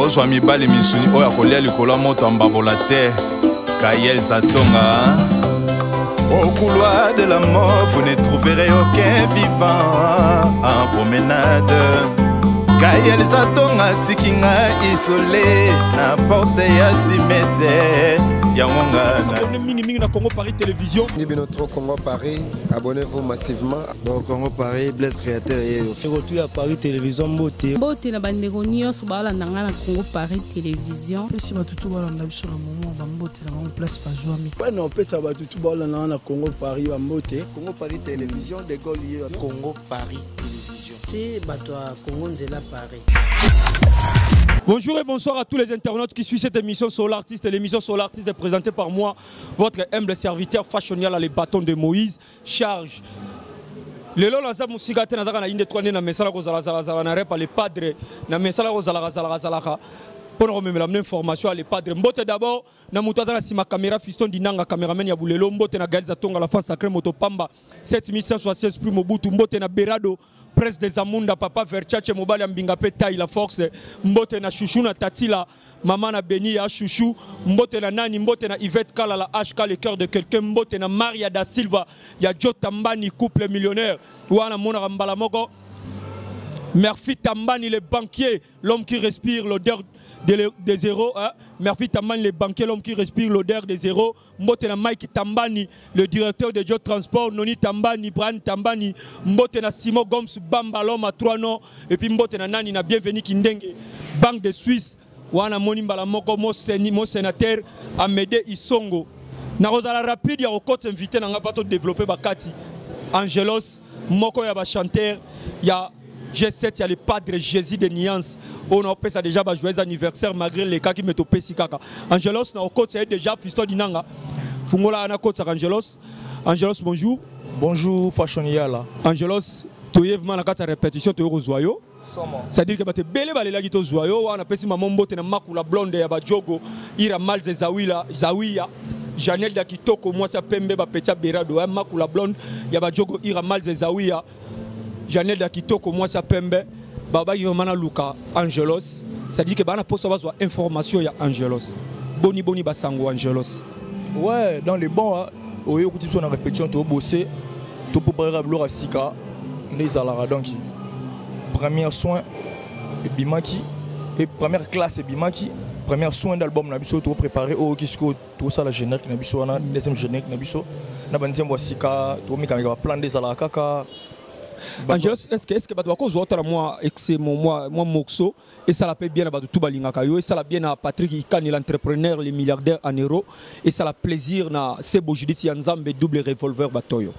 ozwa mibali misuni oyo akolia likolo moto ambabola te Kayel Zatonga. Au couloir de la mort vous ne trouverez aucun vivant en promenade. Kayel Zatonga tikinga isolé na porte ya cimetière Yangonga. Mingi na Congo Paris Télévision. Notre Congo Paris, abonnez-vous massivement. Donc Congo Paris, Bless Créateur et retour à Paris Télévision Mbote. Mbote na bandeko nyonso bala nanga na Congo Paris Télévision. Si batutu bala na biso na moment ba Mbote na mon place pas joami. Pas non pesa batutu bala na Congo Paris ba Mbote. Congo Paris Télévision de Gaulier Congo Paris Télévision. Si bato à Congo Nzela Paris. Bonjour et bonsoir à tous les internautes qui suivent cette émission sur l'artiste. L'émission sur l'artiste est présentée par moi, votre humble serviteur fashionnial à les bâtons de Moïse. Charge. Le long naza musigate naza na inde trois na mesala ko zala na repa les padres na mesala ko zala pour nous remettre la information à les padres. Mbote d'abord na mutata na sima caméra fiston dinanga cameraman ya bulelo mbote na Gaël Zatonga la France sacré motopamba 7176 prix Mobutu mbote na Berado Presse des Amunda, Papa Verchache, Mobali Mbingape, Taille la force, Mbote na Chouchou, na Tatila, Maman na Beni, ya Chouchou, Mbote na Nani, Mbote na Yvette Kala, la HK, le cœur de quelqu'un, Mbote na Maria da Silva, ya Joe Tambani, couple millionnaire, Ouana Mona Rambalamogo, Murphy Tambani, le banquier, l'homme qui respire l'odeur des zéros, hein? Murphy Tambani, le banquier, l'homme qui respire l'odeur des zéros. Mbote na Mike Tambani, le directeur de Joe Transport. Noni Tambani, Brian Tambani. Mbote na Simon Gomes Bamba, l'homme à 3 noms. Et puis Mbote na Nani na bienvenue Kindenge, Banque de Suisse. Wana Moni Mbalamoko, mon sénateur Amédée Isongo. Na Rosala rapide, il y a encore invité na ngapato développer Bakati. Angelos, Moko ya ba chanteur, il y a G7, il y a le padre Jésus de Nuance. On a ça déjà un joyeux anniversaire malgré les cas qui mettent au Pessikaka. Angelos, na côté c'est déjà Fiston Dinanga. Fungola na côté Angelos. Angelos, bonjour. Bonjour, Fashionia. Angelos, tu es vraiment la répétition, tu es au Zoyo. C'est-à-dire que tu es belle, tu es au Zoyo. On a passé ma mambo, tu es makula blonde, ya ba jogo, ira malze Zawiya. Janelle da Kitoko, moi ça pembe, ba pecha berado, makula blonde, ya ba jogo, ira malze Zawiya. Janelle da Kitoko, moi ça pembe, Baba Yomana Luka, Angelos. C'est-à-dire que bana poste avoir information ya Angelos. Boni basango Angelos. Ouais, dans les bons, au lieu de la répétition, tu as bossé, tu peux préparer à Sika, les alara donc. Premier soin, et Bimaki, et première classe, et Bimaki, premier soin d'album, Nabiso, tu as préparé au Kisko, tout ça la générique, Nabiso, deuxième générique, Nabiso, Nabanzem Wasika, tu as mis un plan des alara kaka. Angelos, est-ce que tu as cause moi Moxo et ça l'appelle bien à tout Balingakayo et ça l'a bien à Patrick Ikani l'entrepreneur, les milliardaires en euros et ça l'a plaisir na Sebo Judith Yanzambe double revolver batoyo.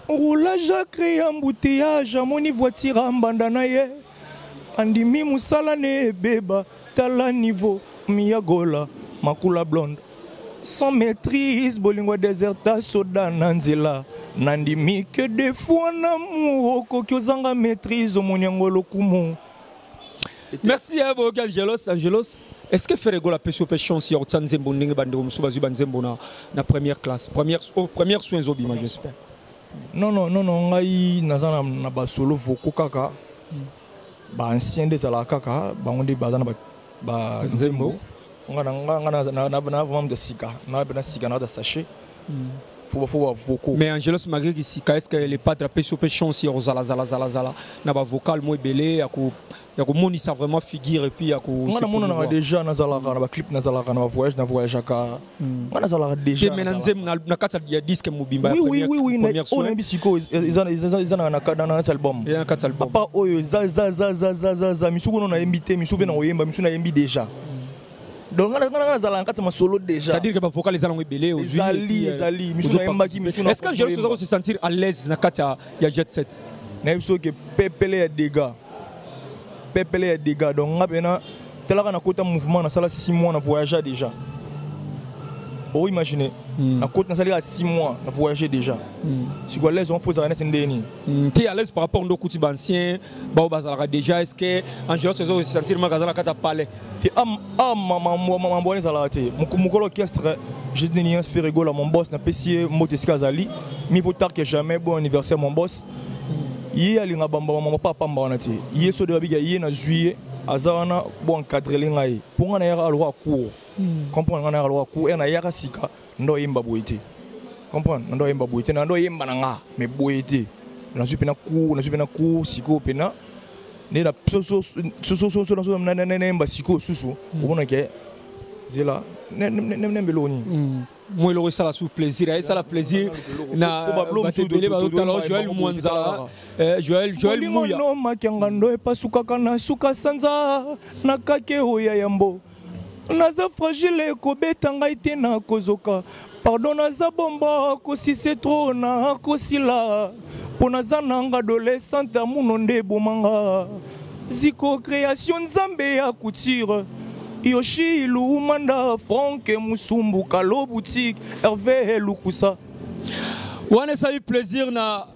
Roulage créé embouteillage, moni voiture en bandanaye. Andimi musala ne beba, tala niveau miyagola, makula blonde. Sans maîtrise, bolingo déserta soda nanzela. Nandimi que des fois n'amour, kokyozanga maîtrise au moniangolo kumu. Merci à vous, Angelos. Est-ce que Ferrego la chance si on tient Zembonding Bandom Soubazu Banzembona na première classe, première soins Zobima, j'espère. Non, ngai nazana na ba solo voko kaka. Ba ancien des ala kaka, ba on dit bazana ba Zembo. On a vraiment de Sika, on a Sika na sachet. Faut beaucoup. Mais Angelos malgré que Sika, est-ce que les pas drapés sur péchon si on zala na ba vocal moi belé ya ko moni ça vraiment figure et puis ya ko on a déjà na zala na ba clip na zala na voyage aka on a zala déjà mais na kata ya disque mobimba oui on a bisiko ils en na kada na album il y a un album papa oyo za misuko na invité misuko na oyemba misuko na yembi déjà. Donc, on a solo déjà. C'est-à-dire que les vocales sont belés aux yeux. Est-ce que je dois se sentir à l'aise dans le Jet Set? Je que Pépélé a des gars. Pépélé a des gars. Donc, on a un mouvement, on a 6 mois, on a voyagé déjà. Oh, imaginez, on a 6 mois, on a voyagé déjà. Si vous êtes à l'aise, on faut s'arrêter. Tu es à l'aise par rapport à nos coutumes anciens, déjà, est-ce que Angelo se sentir magasin à parler? Maman, mon orchestre, j'ai dit que Ferrego, mon boss, n'a pas essayé Moteska Zali. Mais il faut tard que jamais, bon anniversaire, mon boss. Il y a un papa, il y a un juillet, azana bon encadrer ngai pour ngana yaka alwa cours comprendre ngana alwa cours ena yaka sika ndo yemba boité comprendre ndo yemba boité ndo yemba nga mais boité na supena cours siko pena ne la so na yemba siko susu obona ke zela ne beloni moi le ça la sous plaisir et ça la plaisir na Joël Mwanza Joël Mouya no makangando epasuka kana suka sanza na kake oya yambo naza fragile kobeta ngai te na kozoka pardon naza bomba kosi c'est trop na kosila po naza nanga adolescente amuno nde bomanga ziko création nzambe ya couture Yoshi Lumanda, Franck Moussumbu, Kalo Boutique, Hervé Lukusa. On a salué plaisir na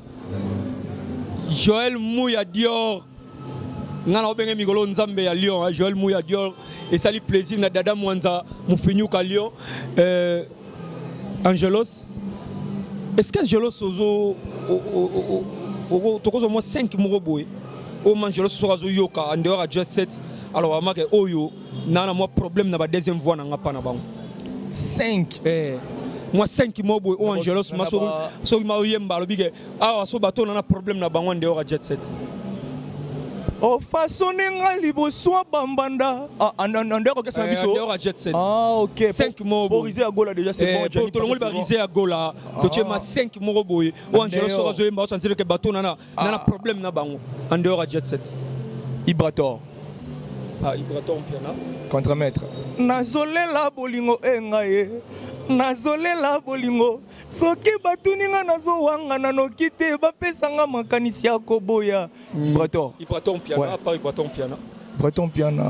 Joël Mouya Dior. Nana obenge migolo nzambe ya Lyon, Joël Mouya Dior. Et salué plaisir na Dada Mwanza Moufignou à Lyon. Angelos. Est-ce qu'Angelos ozo au moins 5 mouroboué? Au Angelos sera yoka en dehors à Just 7. Alors, je vais vous dire que problème na deuxième voie na ngapa na bango 5 moi 5 mots o Angelos so ma yemba lo bige ah so bato na problème na bango nde ora jet set o façonné ngali bo so bambanda ande ko kesa biso nde ora jet set OK 5 mots Borisé à Gola déjà c'est bon to ngol barisé à Gola to chema 5 mots boy o Angelos so zo yemba o sentir que bato na problème na bango ande ora jet set Ibrator Ibrator piana contre-maître nazolela bolingo engaye nazolela bolingo soki batuninga nazowanga nanoki te bapesanga makanisi ya koboya Ibrator piana pas Ibrator piana Ibrator piana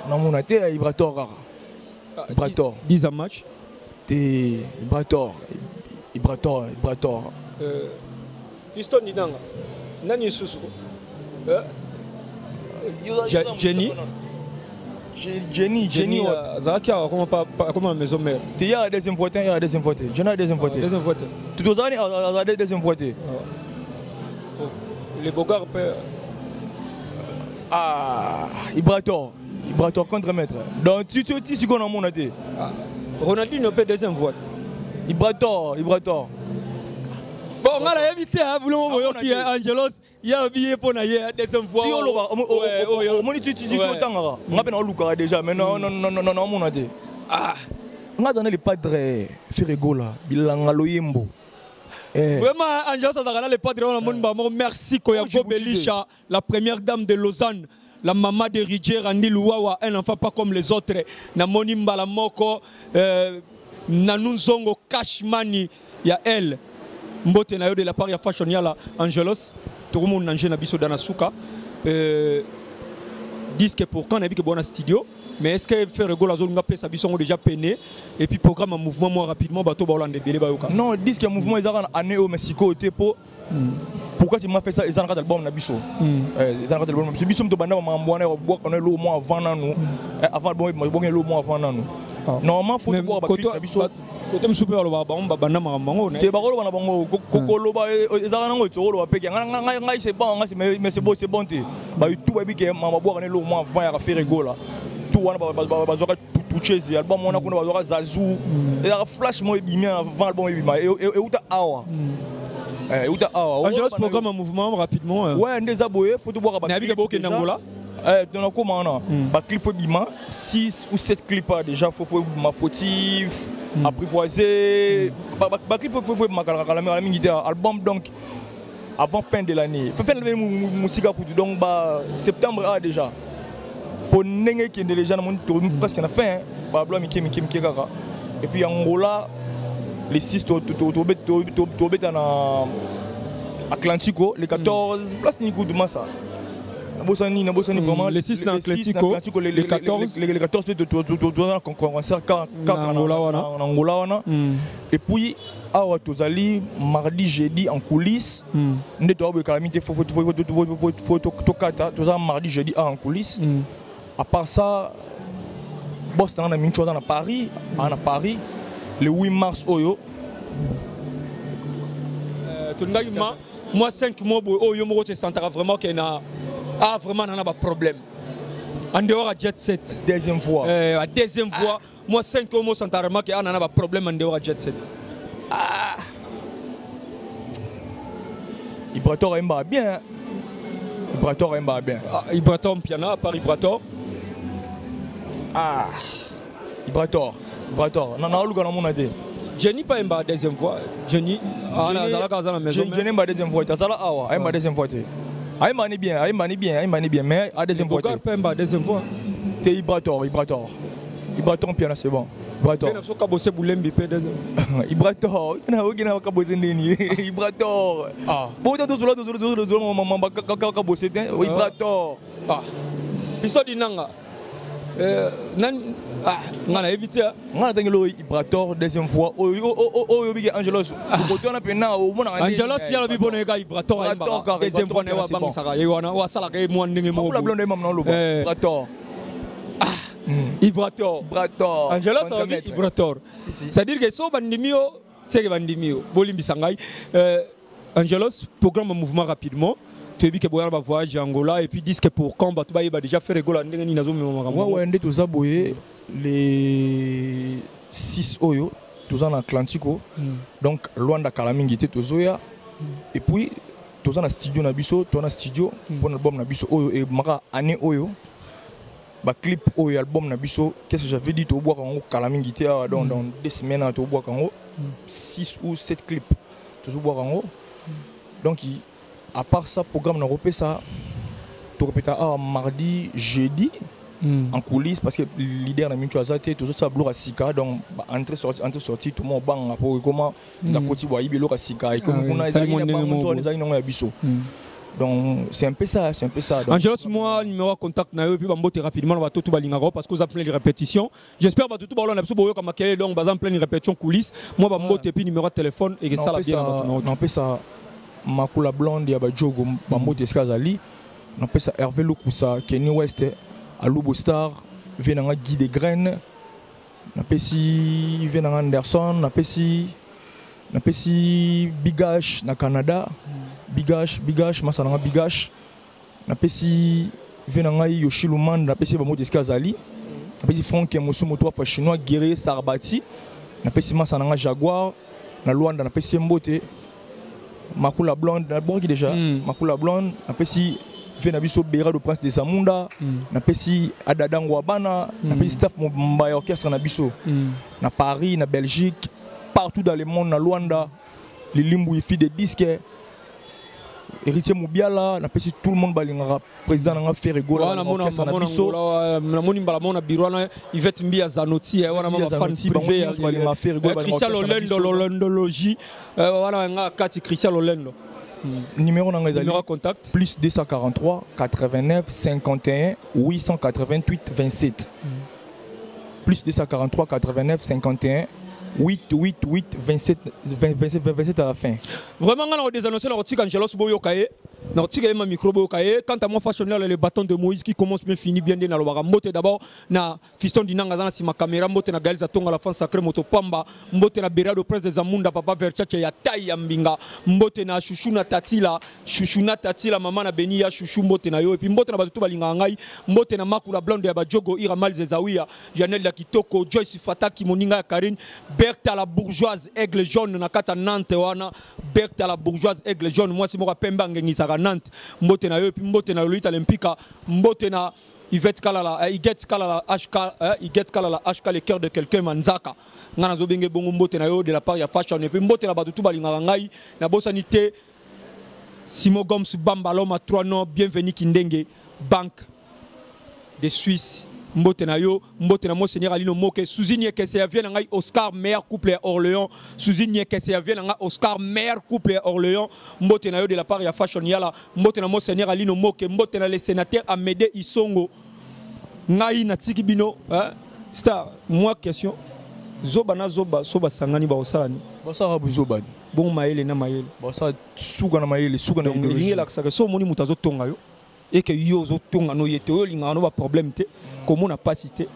namona te Ibrator kaka Ibrator 10 à match te Ibrator Fiston Nidanga nani susu Jenny Zaki comment maison mère il y a deuxième fois je n'ai deuxième fois tout aux années à deuxième fois les bogards père Ibrator contre-maître donc tu si qu'on a mon athée Ronaldinho peut deuxième vote Ibrator bon on a évité à vouloir voir qui est Angelos il y a un billet pour la deuxième fois. Si on m'a dit tu autant, on a bien Luka déjà, mais non, mon a dit. On a donné les padres, Ferregola, Bilanga Loyembo. Vraiment, Angelos a donné les padres, on a merci Koyako Belisha, la première dame de Lausanne. La maman de Ridger, Andy Louawa, un enfant pas comme les autres. Namoni Mbalamoko, Nanunzongo, Cashmani, il y a elle. Mbote na yo de la part ya Fashion Yala Angelos. Tout le monde n'a pas de Danasuka. Disque pour quand on a vu que bon studio. Mais est-ce que faire rigolo la zone ça sont déjà peiné et puis programme en mouvement moins rapidement bateau Hollande de Bélé Bayoka. Non, disque mouvement ils ont année au Mexico pour pourquoi tu m'as fait ça ils ont un album na biso. Ils ont un album biso biso to banda ma mbwana boire on est le mois avant nous. Avant bon le mois avant nous. Normalement faut boire ba biso côté msuper lo ba banda ma bango ne. Te ba ko bana bango kokolo ba ils ont ngo tsolo ba peke ngai c'est bon mais c'est bon te. Ba tout ba bi ke ma boire on est le mois avant ya faire rigolo. Tout wana bazoka toucher album on a kuna bazoka zazu et la flash moi bimia avant album bimia et uta awa Angelos programme en mouvement rapidement ouais ndeza boye faut te boire ba na bika boke nangola dans comment on ba clip faut bimia 6 ou 7 clips déjà faut ma fautif apprivoiser ba clip faut makala la mingi album donc avant fin de l'année fin de l'année musique donc ba septembre déjà pour n'engue qui est déjà dans mon tour parce qu'on a fait Pablo Mickey kaka et puis Angola les 6 tobet en Atlantico les 14 place ni coup de massa Bossani vraiment les 6 dans Atlantico les 14 dans concert en Angola et puis awa tozali mardi jeudi en coulisses nde to ba calamité faut kata tozali mardi jeudi en coulisses. À part ça, boss dans une chose à Paris, le 8 mars oyo. Moi 5 mois oyo mo te sentara vraiment que na Ah, vraiment, on a pas de problème. En dehors de Jet Set. Deuxième fois. La deuxième fois, moi, 5 mots sans t'arrêter, on a pas de problème en dehors de Jet Set. Ah. Ibrator aime bien. Ibrator aime bien. Ibrator piano, à part Ibrator. Ah. Ibrator. Non, non, on a mon idée. Jenny pas une deuxième fois. Jenny, ah, on a la maison. Jenny pas deuxième fois. T'as ça là, ah, elle m'a deuxième fois. Elle m'a bien, mais à deuxième fois. Bogart pas une deuxième fois. T'es Ibrator piano, c'est bon. Ibrator. Il faut que bosser Boulembi pe deuxième. Ibrator, il y a aucun qui bosser neni. Ibrator. Ah. Bon, t'as tout cela, maman ka bosser Ibrator. Ah. Fiston dinanga. On a évité. On a tenu Ibrator deuxième fois. Oh, Angelos. Angelos, il y a le bibon et Ibrator. Deuxième fois, on a banque ça. Il y a un salaire qui est moins de mots. La blonde est maman Ibrator. Ibrator. Angelos, ça va bien Ibrator. C'est-à-dire que so bandimio, c'est que bandimio. Bolimbi Sangay. Angelos programme un mouvement rapidement. Tu as vu que Boyar va voyager en Angola et puis disent que pour combat, tu vas déjà faire rigoler. Ouais, on est aboyés les 6 Oyo, tous en Atlantico. Donc, loin de Kalamingité, tous Oya. Et puis, tous en studio Nabiso, tous en studio, pour l'album Nabiso Oyo et Mara année Oyo. Bah, clip Oyo, album Nabiso, qu'est-ce que j'avais dit au bois en Kalamingité dans 2 semaines au bois en haut. 6 ou 7 clips, tous au bois en haut. Donc, à part ça, programme n'européen ça, tu répètes mardi, jeudi en coulisses parce que le leader n'a mis ça, tout ça bloc à Sika donc entrée sortie tout le monde bang pour comment la côté bois il bloc à Sika et comme on a les non abisso. Donc c'est un peu ça, Angelos moi numéro contact na yo puis bambote rapidement on va tout balingaro parce que vous avez plein de répétitions. J'espère que tout balon na biso boyo comme quel donc bazan plein de répétitions coulisses. Moi bambote puis numéro de téléphone et que ça la bien on peut ça Makula Blonde, il y a Jogo, Bambote Skazali, on appelle ça Hervé Lokusa, Kenny West, Alubo Star, Venanga Guy de Graines, on appelle si Venanga Anderson, on appelle si Bigash na Canada, Bigash, Masananga Bigash, on appelle si Venanga Yoshiluman, on appelle si Bambote Skazali, on appelle si Franck Moussou, 3 fois chinois, Guerrier Sarbati, on appelle si Masananga Jaguar, na Luanda, on appelle si Mbote. Makula Blonde, d'abord déjà, Makula Blonde, après si Venabiso Bera le Prince de Zamunda, après si Adadan Wabana, après si staff Mbaye Orchestre Nabiso, na Paris, na Belgique, partout dans le monde, na Luanda, les Limbu et filles de disques, Héritier Moubiala, après si tout le monde balingara, président n'a fait rigoler, l'orchestre Nabiso, na moni balamona birwana, Yvette Mbia Zanoti, wana ma fan privé, Christian Olendologie, wana nga kati Christian Olendo. Numéro contact plus 243 89 51 888 27. Plus 243 89 51 888 27 à la fin. Vraiment, on a des annonces dans le Angelos Boyokaye. Dans le micro Boyokaye. Quant à moi, Fashionniala, le bâton de Moïse qui commence bien fini bien dans le Wara. Mote d'abord, na Fiston Dinanga, si ma caméra, Mote na Gaël Zatonga, la fin sacrée, Moto Pamba, Mote na Berado, prince de Zamunda, Papa Verchache, ya Taï Mbinga, Mote na Chouchou na Tatila, maman na Benia, Chouchou, Mote na Yo, et puis Mote na Batuba Lingangai, Mote na Makula Blonde, ya Badjogo, Iramal Zezaouia, Janelle la Kitoko, Joyce Fataki, Moninga Karine, Bertha la bourgeoise, aigle jaune, na Kata Nantes, wana, Bertha la bourgeoise, aigle jaune, moi c'est moi Pemba Ngengisara Nantes, Mbote na Yo, puis Mbote na Lolita Olympica, Mbote na Yvette Kalala, Yvette Kalala, HK, le cœur de quelqu'un, Manzaka. Ngana Zobenge Bongo Mbote na Yo, de la part ya Fashion, et puis Mbote na Batutu Balingarangai, na Bosanité, Simo Goms Bambaloma, 3 noms, bienvenue Kindenge, Banque de Suisse. Mbote na yo, Mbote na Monseigneur Alino Moke, Souzigne que c'est vient ngai Oscar meilleur couple à Orléans, Souzigne que c'est vient ngai Oscar meilleur couple à Orléans, Mbote na yo de la part ya Fashion Yala, Mbote na Monseigneur Alino Moke, Mbote na le sénateur Amédée Isongo, ngai na Tikibino, hein, star, moi question, Zoba na Zoba, Soba Sangani ba osalani. Bosa rabu Zoba. Bon maele na maele. Bosa suga na maele, suga na idéologie. Il y a la so moni mutazo tonga yo. Et que yo zo tonga no yete yo linga no ba problème te. Comme on n'a pas cité,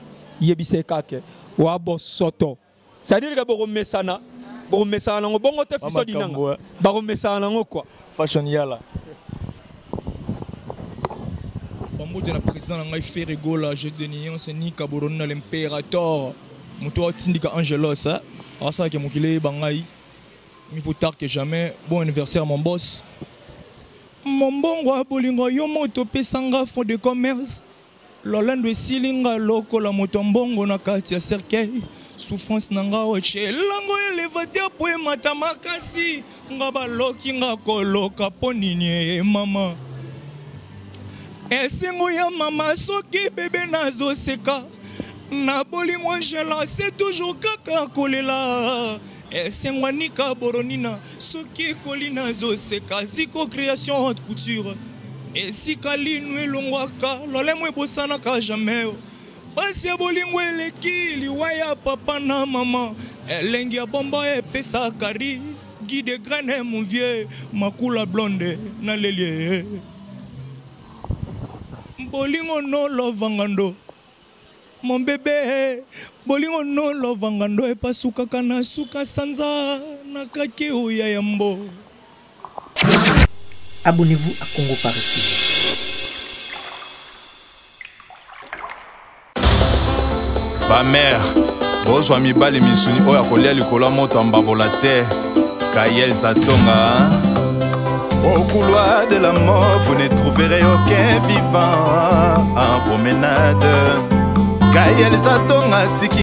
yebise kake wa bo soto. Ça veut dire que bon mesana ngo bongo te fiso dinanga. Ba mesana ngo quoi. Fashion Yala. mbote na président na ngai Ferregola je dénion c'est ni Kaboroni na l'impérateur moto atindika Angelos asa ke mokile bangai il faut tard que jamais bon anniversaire mon boss mon bongo bolingo yo moto pesanga fond de commerce Lolando silinga loko la moto mbongo na kati ya cercueil souffrance nanga oche lango elevateur po mata makasi nga baloki nga koloka ponini mama esengo ya mama soki bebe nazo seka na bolingo ngela c'est toujours kaka kolela esengo nika boronina soki kolina zo seka ziko création haute couture esika linu elongwaka lolemo ebosanaka jamais pasi ya bolingo eleki liwa ya papa na mama elengi ya bomba epesaka ri guide grane mon vieux makula blonde na lelie bolingo no lovangando mon bébé bolingo no lovangando epasukaka na suka sanza na kake oya yambo. Abonnez-vous à Congo Paris TV. Ba mère, bozwa mibali misuni oya kolia likolo moto mbabola te. Kayel Zatonga. Au couloir de la mort, vous ne trouverez aucun vivant en promenade. Kayel Zatonga tiki